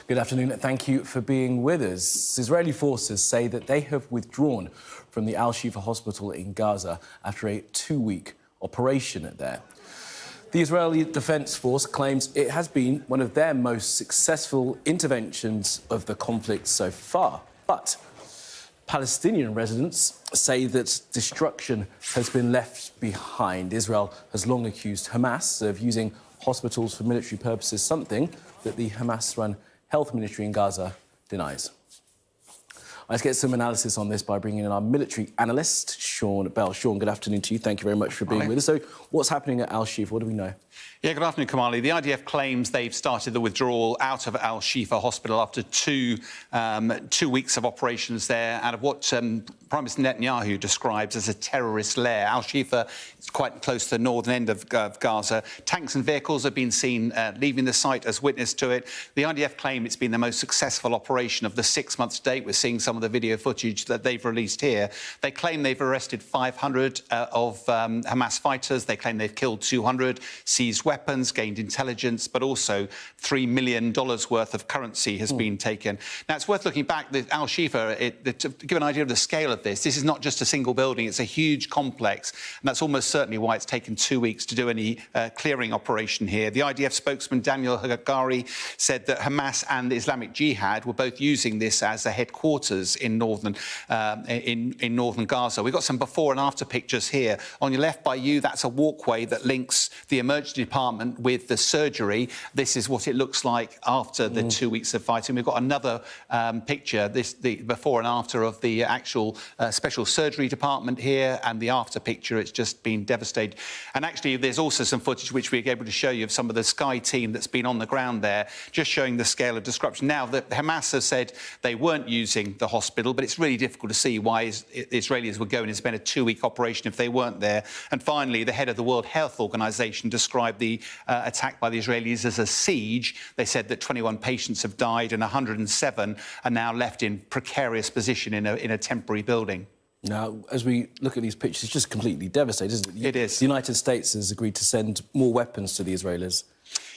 Good afternoon. Thank you for being with us. Israeli forces say that they have withdrawn from the Al-Shifa hospital in Gaza after a 2-week operation there. The Israeli Defense Force claims it has been one of their most successful interventions of the conflict so far. But Palestinian residents say that destruction has been left behind. Israel has long accused Hamas of using hospitals for military purposes, something that the Hamas-run health ministry in Gaza denies. Let's get some analysis on this by bringing in our military analyst, Sean Bell. Sean, good afternoon to you. Thank you very much for being with us. So what's happening at Al-Shifa? What do we know? Yeah, good afternoon, Kamali. The IDF claims they've started the withdrawal out of Al-Shifa hospital after two weeks of operations there out of what Prime Minister Netanyahu describes as a terrorist lair. Al-Shifa is quite close to the northern end of Gaza. Tanks and vehicles have been seen leaving the site as witness to it. The IDF claim it's been the most successful operation of the 6 months to date. We're seeing some of the video footage that they've released here. They claim they've arrested 500 of Hamas fighters. They claim they've killed 200, seized weapons, gained intelligence, but also $3 million worth of currency has been taken. Now, it's worth looking back. The Al-Shifa, to give an idea of the scale of this is not just a single building, it's a huge complex, and that's almost certainly why it's taken 2 weeks to do any clearing operation here. The IDF spokesman, Daniel Hagari, said that Hamas and the Islamic Jihad were both using this as a headquarters in northern Gaza. We've got some before and after pictures here. On your left by you, that's a walkway that links the emergency department with the surgery. This is what it looks like after the 2 weeks of fighting. We've got another picture, the before and after of the actual special surgery department here, and the after picture, it's just been devastated. And actually, there's also some footage which we're able to show you of some of the Sky team that's been on the ground there, just showing the scale of destruction. Now, the Hamas has said they weren't using the hospital, but it's really difficult to see why Israelis would go and spend a 2-week operation if they weren't there. And finally, the head of the World Health Organization described the attack by the Israelis as a siege. They said that 21 patients have died and 107 are now left in precarious position in a temporary building. Now, as we look at these pictures, it's just completely devastating, isn't it? It is. The United States has agreed to send more weapons to the Israelis.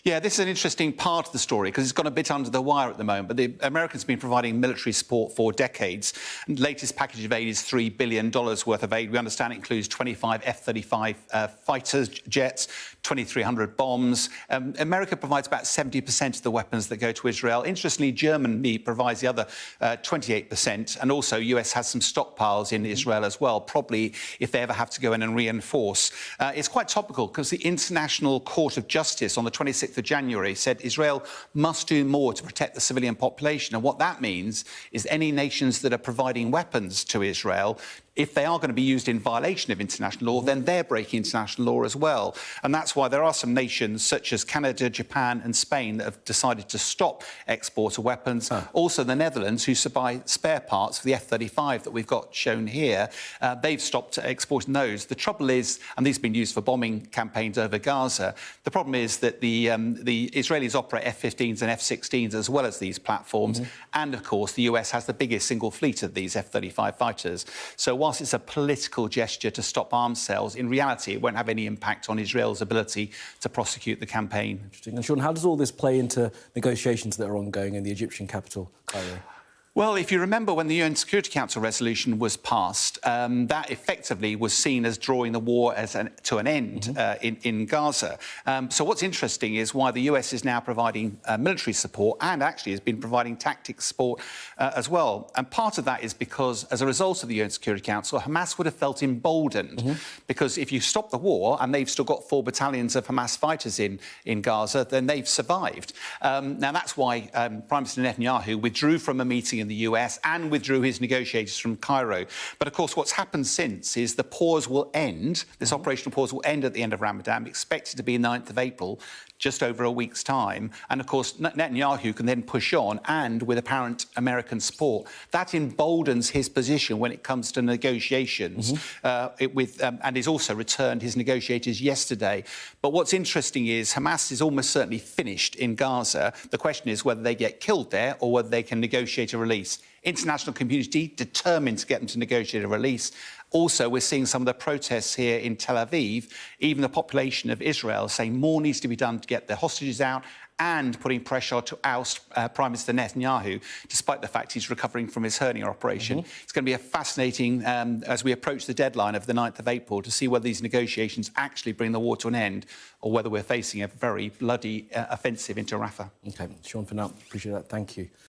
Yeah, this is an interesting part of the story because it's gone a bit under the wire at the moment. But the Americans have been providing military support for decades. And the latest package of aid is $3 billion worth of aid. We understand it includes 25 F-35 fighters, jets, 2,300 bombs. America provides about 70% of the weapons that go to Israel. Interestingly, Germany provides the other 28%. And also, US has some stockpiles in Israel as well, probably if they ever have to go in and reinforce. It's quite topical because the International Court of Justice on the 26th of January said Israel must do more to protect the civilian population. And what that means is any nations that are providing weapons to Israel, if they are going to be used in violation of international law, then they're breaking international law as well. And that's why there are some nations such as Canada, Japan and Spain that have decided to stop export of weapons. Also the Netherlands, who supply spare parts for the F-35 that we've got shown here, they've stopped exporting those. The trouble is, and these have been used for bombing campaigns over Gaza, the problem is that the Israelis operate F-15s and F-16s as well as these platforms. And, of course, the US has the biggest single fleet of these F-35 fighters. So whilst it's a political gesture to stop arms sales, in reality, it won't have any impact on Israel's ability to prosecute the campaign. Interesting. And Sean, how does all this play into negotiations that are ongoing in the Egyptian capital, Cairo? Well, if you remember when the UN Security Council resolution was passed, that effectively was seen as drawing the war to an end in Gaza. So what's interesting is why the US is now providing military support and actually has been providing tactics support as well. And part of that is because, as a result of the UN Security Council, Hamas would have felt emboldened because if you stop the war and they've still got 4 battalions of Hamas fighters in Gaza, then they've survived. Now, that's why Prime Minister Netanyahu withdrew from a meeting in the US and withdrew his negotiators from Cairo. But, of course, what's happened since is the pause will end, this operational pause will end at the end of Ramadan, expected to be 9th of April, just over a week's time. And, of course, Netanyahu can then push on, and with apparent American support. That emboldens his position when it comes to negotiations, and he's also returned his negotiators yesterday. But what's interesting is Hamas is almost certainly finished in Gaza. The question is whether they get killed there or whether they can negotiate a release. International community determined to get them to negotiate a release. Also, we're seeing some of the protests here in Tel Aviv, even the population of Israel saying more needs to be done to get the hostages out and putting pressure to oust Prime Minister Netanyahu, despite the fact he's recovering from his hernia operation. It's going to be a fascinating, as we approach the deadline of the 9th of April, to see whether these negotiations actually bring the war to an end or whether we're facing a very bloody offensive into Rafah. OK, Sean, for now, appreciate that. Thank you.